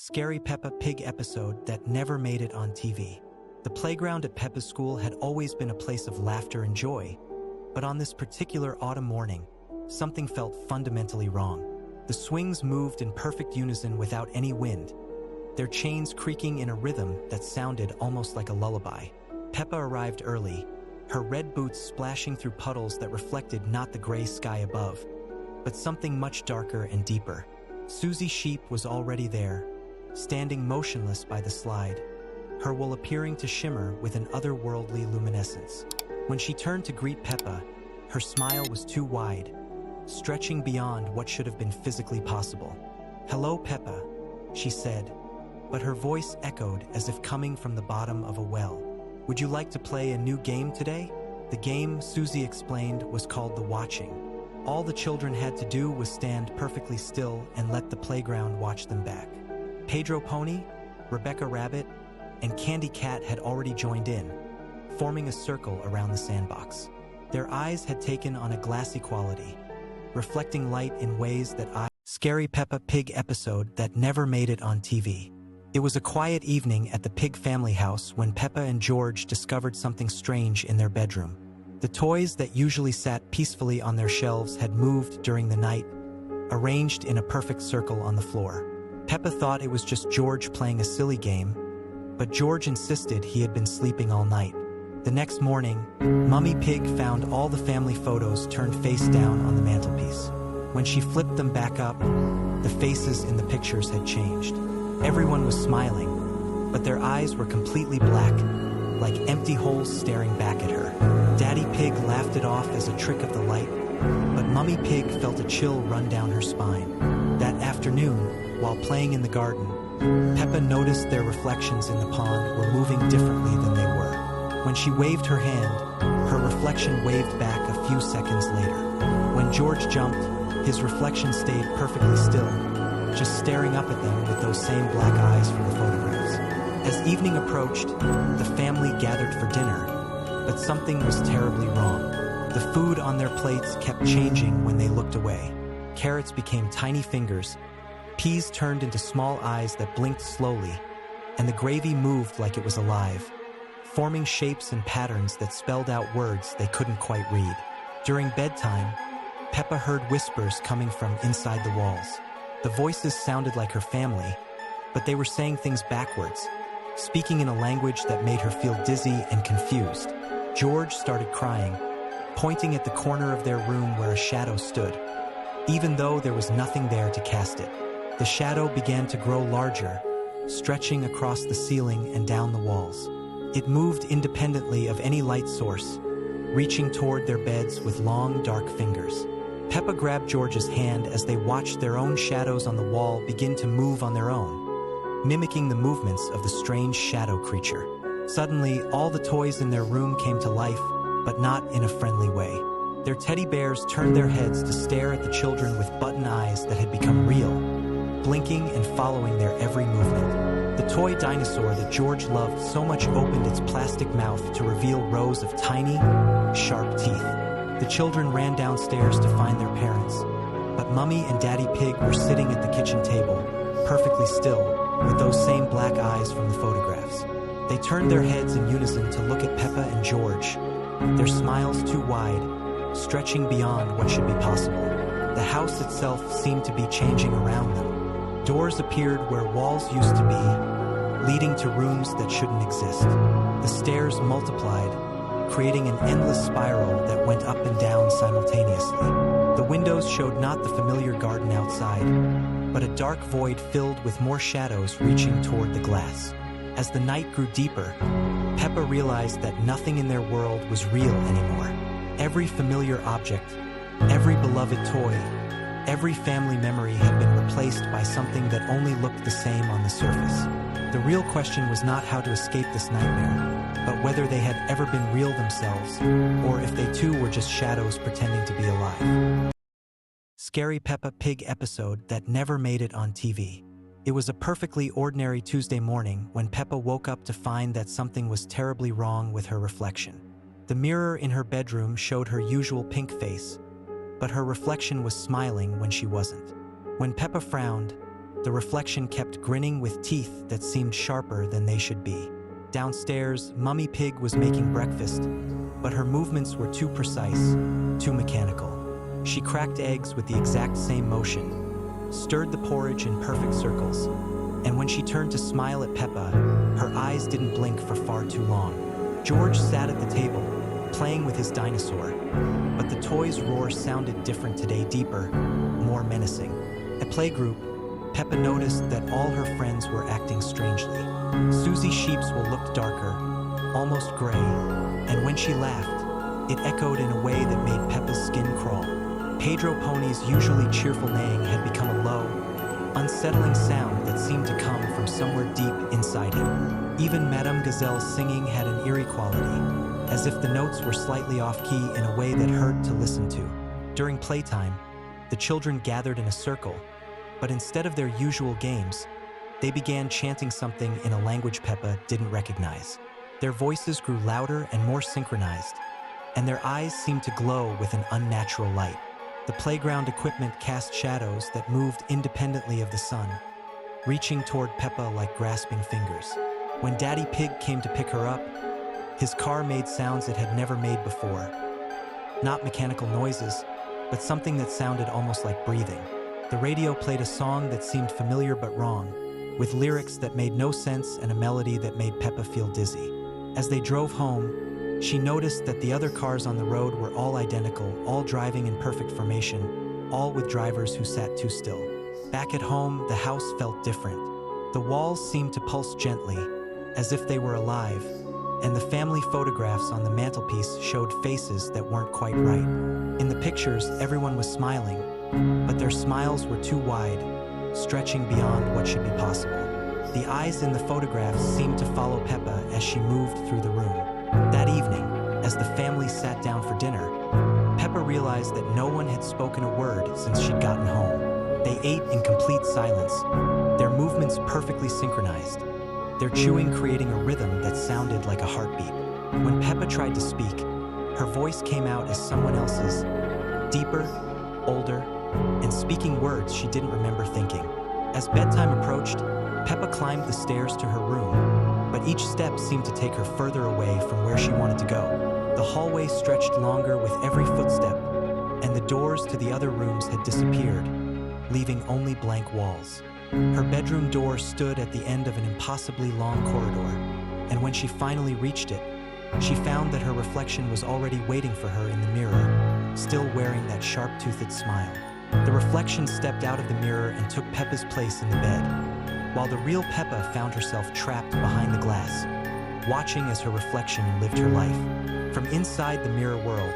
Scary Peppa Pig episode that never made it on TV. The playground at Peppa's school had always been a place of laughter and joy, but on this particular autumn morning, something felt fundamentally wrong. The swings moved in perfect unison without any wind, their chains creaking in a rhythm that sounded almost like a lullaby. Peppa arrived early, her red boots splashing through puddles that reflected not the gray sky above, but something much darker and deeper. Susie Sheep was already there, standing motionless by the slide, her wool appearing to shimmer with an otherworldly luminescence. When she turned to greet Peppa, her smile was too wide, stretching beyond what should have been physically possible. "Hello, Peppa," she said, but her voice echoed as if coming from the bottom of a well. "Would you like to play a new game today?" The game, Susie explained, was called the watching. All the children had to do was stand perfectly still and let the playground watch them back. Pedro Pony, Rebecca Rabbit, and Candy Cat had already joined in, forming a circle around the sandbox. Their eyes had taken on a glassy quality, reflecting light in ways that Scary Peppa Pig episode that never made it on TV. It was a quiet evening at the Pig family house when Peppa and George discovered something strange in their bedroom. The toys that usually sat peacefully on their shelves had moved during the night, arranged in a perfect circle on the floor. Peppa thought it was just George playing a silly game, but George insisted he had been sleeping all night. The next morning, Mummy Pig found all the family photos turned face down on the mantelpiece. When she flipped them back up, the faces in the pictures had changed. Everyone was smiling, but their eyes were completely black, like empty holes staring back at her. Daddy Pig laughed it off as a trick of the light, but Mummy Pig felt a chill run down her spine. That afternoon, while playing in the garden, Peppa noticed their reflections in the pond were moving differently than they were. When she waved her hand, her reflection waved back a few seconds later. When George jumped, his reflection stayed perfectly still, just staring up at them with those same black eyes from the photographs. As evening approached, the family gathered for dinner, but something was terribly wrong. The food on their plates kept changing when they looked away. Carrots became tiny fingers, peas turned into small eyes that blinked slowly, and the gravy moved like it was alive, forming shapes and patterns that spelled out words they couldn't quite read. During bedtime, Peppa heard whispers coming from inside the walls. The voices sounded like her family, but they were saying things backwards, speaking in a language that made her feel dizzy and confused. George started crying, pointing at the corner of their room where a shadow stood, even though there was nothing there to cast it. The shadow began to grow larger, stretching across the ceiling and down the walls. It moved independently of any light source, reaching toward their beds with long, dark fingers. Peppa grabbed George's hand as they watched their own shadows on the wall begin to move on their own, mimicking the movements of the strange shadow creature. Suddenly, all the toys in their room came to life, but not in a friendly way. Their teddy bears turned their heads to stare at the children with button eyes that had become real, blinking and following their every movement. The toy dinosaur that George loved so much opened its plastic mouth to reveal rows of tiny, sharp teeth. The children ran downstairs to find their parents, but Mummy and Daddy Pig were sitting at the kitchen table, perfectly still, with those same black eyes from the photographs. They turned their heads in unison to look at Peppa and George, their smiles too wide, stretching beyond what should be possible. The house itself seemed to be changing around them. Doors appeared where walls used to be, leading to rooms that shouldn't exist. The stairs multiplied, creating an endless spiral that went up and down simultaneously. The windows showed not the familiar garden outside, but a dark void filled with more shadows reaching toward the glass. As the night grew deeper, Peppa realized that nothing in their world was real anymore. Every familiar object, every beloved toy, every family memory had been replaced by something that only looked the same on the surface. The real question was not how to escape this nightmare, but whether they had ever been real themselves, or if they too were just shadows pretending to be alive. Scary Peppa Pig episode that never made it on TV. It was a perfectly ordinary Tuesday morning when Peppa woke up to find that something was terribly wrong with her reflection. The mirror in her bedroom showed her usual pink face, but her reflection was smiling when she wasn't. When Peppa frowned, The reflection kept grinning with teeth that seemed sharper than they should be. Downstairs, Mummy Pig was making breakfast, but her movements were too precise, too mechanical. She cracked eggs with the exact same motion, stirred the porridge in perfect circles, and when she turned to smile at Peppa, her eyes didn't blink for far too long. George sat at the table, playing with his dinosaur, but the toy's roar sounded different today, deeper, more menacing. At playgroup, Peppa noticed that all her friends were acting strangely. Susie Sheepswell looked darker, almost gray, and when she laughed, it echoed in a way that made Peppa's skin crawl. Pedro Pony's usually cheerful neighing had become a low, unsettling sound that seemed to come from somewhere deep inside him. Even Madame Gazelle's singing had an eerie quality, as if the notes were slightly off-key in a way that hurt to listen to. During playtime, the children gathered in a circle, but instead of their usual games, they began chanting something in a language Peppa didn't recognize. Their voices grew louder and more synchronized, and their eyes seemed to glow with an unnatural light. The playground equipment cast shadows that moved independently of the sun, reaching toward Peppa like grasping fingers. When Daddy Pig came to pick her up, his car made sounds it had never made before. Not mechanical noises, but something that sounded almost like breathing. The radio played a song that seemed familiar but wrong, with lyrics that made no sense and a melody that made Peppa feel dizzy. As they drove home, she noticed that the other cars on the road were all identical, all driving in perfect formation, all with drivers who sat too still. Back at home, the house felt different. The walls seemed to pulse gently, as if they were alive, and the family photographs on the mantelpiece showed faces that weren't quite right. In the pictures, everyone was smiling, but their smiles were too wide, stretching beyond what should be possible. The eyes in the photographs seemed to follow Peppa as she moved through the room. That evening, as the family sat down for dinner, Peppa realized that no one had spoken a word since she'd gotten home. They ate in complete silence, their movements perfectly synchronized, their chewing creating a rhythm that sounded like a heartbeat. When Peppa tried to speak, her voice came out as someone else's, deeper, older, and speaking words she didn't remember thinking. As bedtime approached, Peppa climbed the stairs to her room, but each step seemed to take her further away from where she wanted to go. The hallway stretched longer with every footstep, and the doors to the other rooms had disappeared, leaving only blank walls. Her bedroom door stood at the end of an impossibly long corridor, and when she finally reached it, she found that her reflection was already waiting for her in the mirror, still wearing that sharp-toothed smile. The reflection stepped out of the mirror and took Peppa's place in the bed, while the real Peppa found herself trapped behind the glass, watching as her reflection lived her life. From inside the mirror world,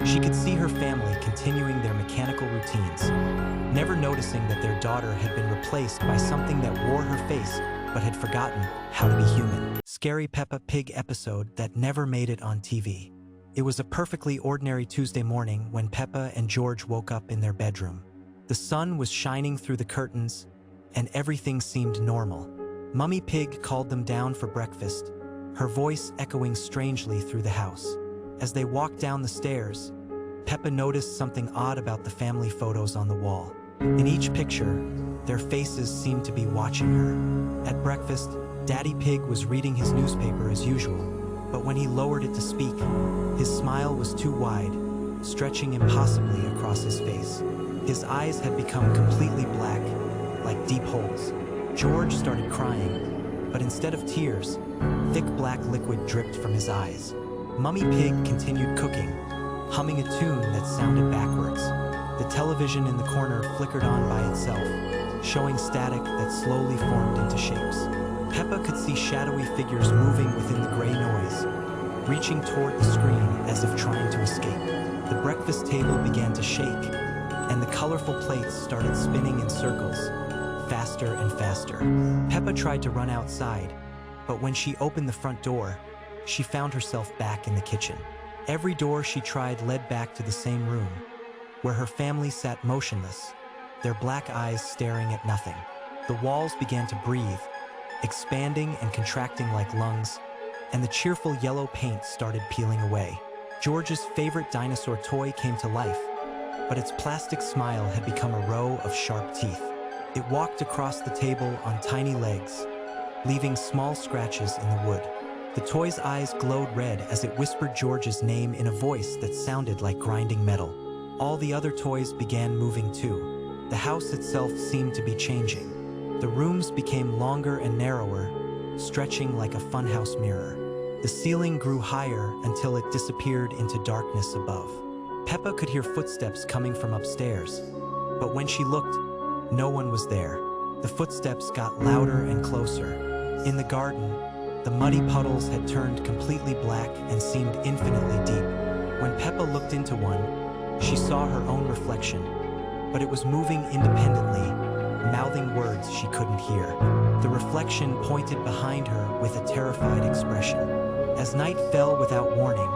she could see her family continuing their mechanical routines, never noticing that their daughter had been replaced by something that wore her face but had forgotten how to be human. Scary Peppa Pig episode that never made it on TV. It was a perfectly ordinary Tuesday morning when Peppa and George woke up in their bedroom. The sun was shining through the curtains, and everything seemed normal. Mummy Pig called them down for breakfast, her voice echoing strangely through the house. As they walked down the stairs, Peppa noticed something odd about the family photos on the wall. In each picture, their faces seemed to be watching her. At breakfast, Daddy Pig was reading his newspaper as usual, but when he lowered it to speak, his smile was too wide, stretching impossibly across his face. His eyes had become completely black, like deep holes. George started crying, but instead of tears, thick black liquid dripped from his eyes. Mummy Pig continued cooking, humming a tune that sounded backwards. The television in the corner flickered on by itself, showing static that slowly formed into shapes. Peppa could see shadowy figures moving within the gray noise, reaching toward the screen as if trying to escape. The breakfast table began to shake, and the colorful plates started spinning in circles, faster and faster. Peppa tried to run outside, but when she opened the front door, she found herself back in the kitchen. Every door she tried led back to the same room, where her family sat motionless, their black eyes staring at nothing. The walls began to breathe, expanding and contracting like lungs, and the cheerful yellow paint started peeling away. George's favorite dinosaur toy came to life, but its plastic smile had become a row of sharp teeth. It walked across the table on tiny legs, leaving small scratches in the wood. The toy's eyes glowed red as it whispered George's name in a voice that sounded like grinding metal. All the other toys began moving too. The house itself seemed to be changing. The rooms became longer and narrower, stretching like a funhouse mirror. The ceiling grew higher until it disappeared into darkness above. Peppa could hear footsteps coming from upstairs, but when she looked, no one was there. The footsteps got louder and closer. In the garden, the muddy puddles had turned completely black and seemed infinitely deep. When Peppa looked into one, she saw her own reflection, but it was moving independently, mouthing words she couldn't hear. The reflection pointed behind her with a terrified expression. As night fell without warning,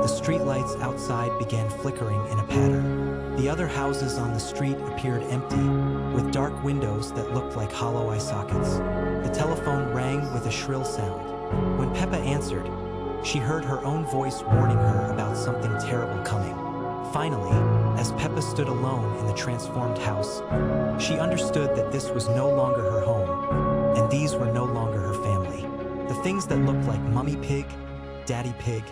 the streetlights outside began flickering in a pattern. The other houses on the street appeared empty, with dark windows that looked like hollow eye sockets. The telephone rang with a shrill sound. When Peppa answered, she heard her own voice warning her about something terrible coming. Finally, as Peppa stood alone in the transformed house, she understood that this was no longer her home, and these were no longer her family. The things that looked like Mummy Pig, Daddy Pig,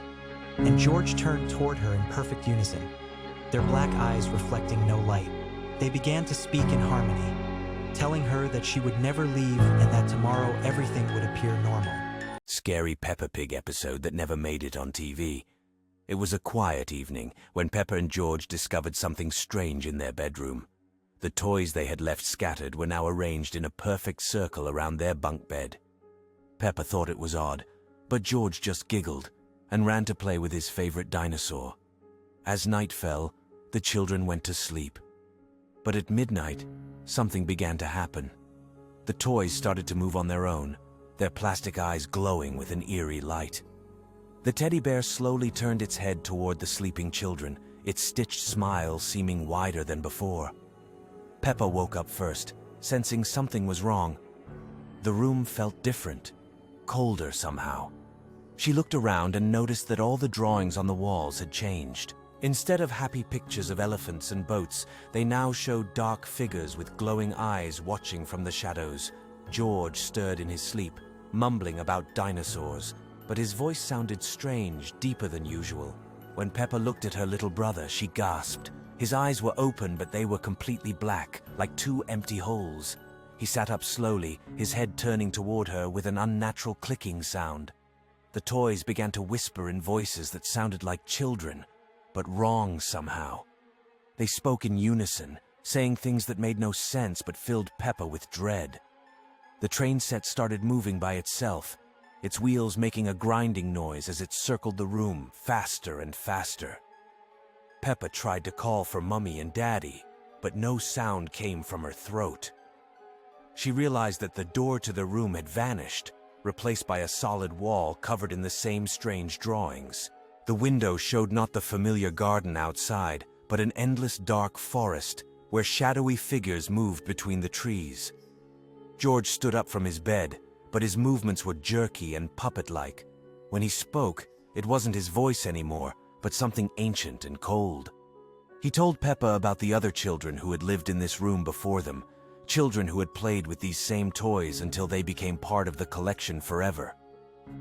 and George turned toward her in perfect unison, their black eyes reflecting no light. They began to speak in harmony, telling her that she would never leave and that tomorrow everything would appear normal. Scary Peppa Pig episode that never made it on TV. It was a quiet evening when Peppa and George discovered something strange in their bedroom. The toys they had left scattered were now arranged in a perfect circle around their bunk bed. Peppa thought it was odd, but George just giggled and ran to play with his favorite dinosaur. As night fell, the children went to sleep. But at midnight, something began to happen. The toys started to move on their own, their plastic eyes glowing with an eerie light. The teddy bear slowly turned its head toward the sleeping children, its stitched smile seeming wider than before. Peppa woke up first, sensing something was wrong. The room felt different, colder somehow. She looked around and noticed that all the drawings on the walls had changed. Instead of happy pictures of elephants and boats, they now showed dark figures with glowing eyes watching from the shadows. George stirred in his sleep, mumbling about dinosaurs, but his voice sounded strange, deeper than usual. When Peppa looked at her little brother, she gasped. His eyes were open, but they were completely black, like two empty holes. He sat up slowly, his head turning toward her with an unnatural clicking sound. The toys began to whisper in voices that sounded like children, but wrong somehow. They spoke in unison, saying things that made no sense but filled Peppa with dread. The train set started moving by itself, its wheels making a grinding noise as it circled the room faster and faster. Peppa tried to call for Mummy and Daddy, but no sound came from her throat. She realized that the door to the room had vanished, replaced by a solid wall covered in the same strange drawings. The window showed not the familiar garden outside, but an endless dark forest where shadowy figures moved between the trees. George stood up from his bed, but his movements were jerky and puppet-like. When he spoke, it wasn't his voice anymore, but something ancient and cold. He told Peppa about the other children who had lived in this room before them, children who had played with these same toys until they became part of the collection forever.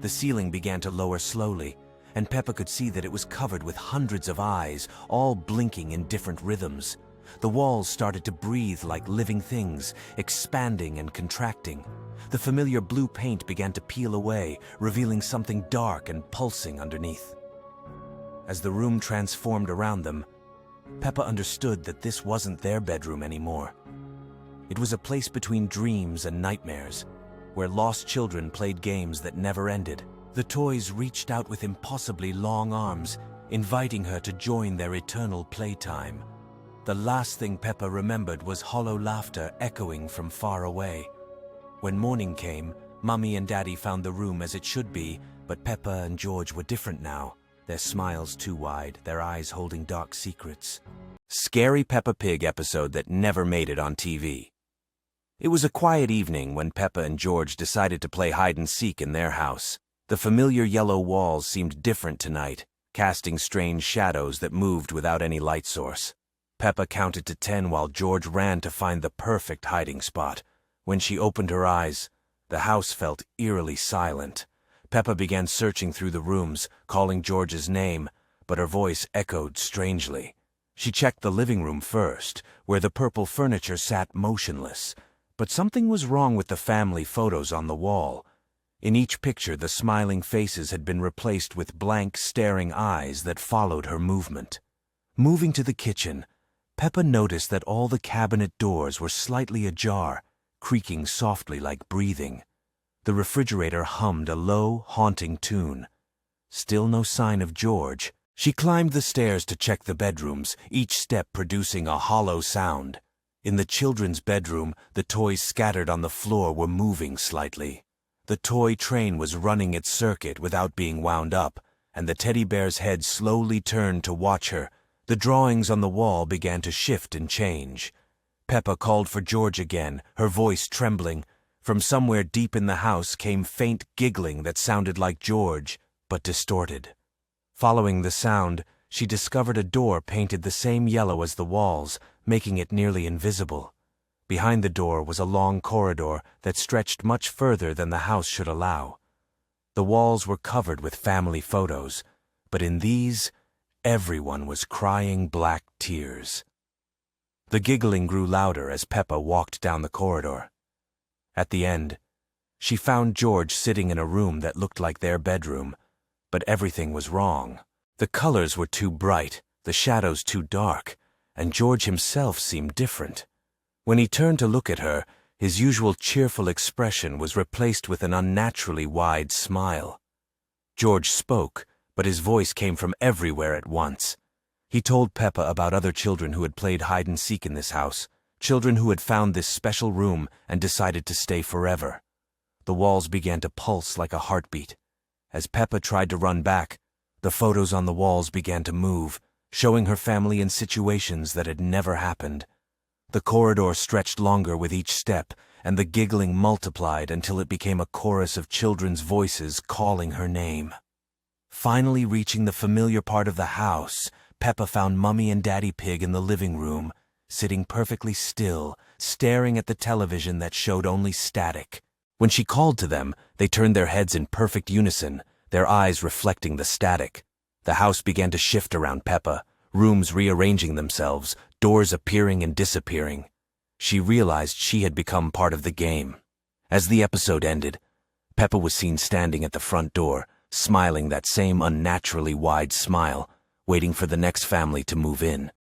The ceiling began to lower slowly, and Peppa could see that it was covered with hundreds of eyes, all blinking in different rhythms. The walls started to breathe like living things, expanding and contracting. The familiar blue paint began to peel away, revealing something dark and pulsing underneath. As the room transformed around them, Peppa understood that this wasn't their bedroom anymore. It was a place between dreams and nightmares, where lost children played games that never ended. The toys reached out with impossibly long arms, inviting her to join their eternal playtime. The last thing Peppa remembered was hollow laughter echoing from far away. When morning came, Mummy and Daddy found the room as it should be, but Peppa and George were different now, their smiles too wide, their eyes holding dark secrets. Scary Peppa Pig episode that never made it on TV. It was a quiet evening when Peppa and George decided to play hide-and-seek in their house. The familiar yellow walls seemed different tonight, casting strange shadows that moved without any light source. Peppa counted to 10 while George ran to find the perfect hiding spot. When she opened her eyes, the house felt eerily silent. Peppa began searching through the rooms, calling George's name, but her voice echoed strangely. She checked the living room first, where the purple furniture sat motionless. But something was wrong with the family photos on the wall. In each picture, the smiling faces had been replaced with blank, staring eyes that followed her movement. Moving to the kitchen, Peppa noticed that all the cabinet doors were slightly ajar, creaking softly like breathing. The refrigerator hummed a low, haunting tune. Still no sign of George. She climbed the stairs to check the bedrooms, each step producing a hollow sound. In the children's bedroom, the toys scattered on the floor were moving slightly. The toy train was running its circuit without being wound up, and the teddy bear's head slowly turned to watch her. The drawings on the wall began to shift and change. Peppa called for George again, her voice trembling. From somewhere deep in the house came faint giggling that sounded like George, but distorted. Following the sound, she discovered a door painted the same yellow as the walls, making it nearly invisible. Behind the door was a long corridor that stretched much further than the house should allow. The walls were covered with family photos, but in these, everyone was crying black tears. The giggling grew louder as Peppa walked down the corridor. At the end, she found George sitting in a room that looked like their bedroom, but everything was wrong. The colors were too bright, the shadows too dark, and George himself seemed different. When he turned to look at her, his usual cheerful expression was replaced with an unnaturally wide smile. George spoke, but his voice came from everywhere at once. He told Peppa about other children who had played hide-and-seek in this house, children who had found this special room and decided to stay forever. The walls began to pulse like a heartbeat. As Peppa tried to run back, the photos on the walls began to move, showing her family in situations that had never happened. The corridor stretched longer with each step, and the giggling multiplied until it became a chorus of children's voices calling her name. Finally reaching the familiar part of the house, Peppa found Mummy and Daddy Pig in the living room, sitting perfectly still, staring at the television that showed only static. When she called to them, they turned their heads in perfect unison, their eyes reflecting the static. The house began to shift around Peppa, rooms rearranging themselves, doors appearing and disappearing. She realized she had become part of the game. As the episode ended, Peppa was seen standing at the front door, smiling that same unnaturally wide smile, waiting for the next family to move in.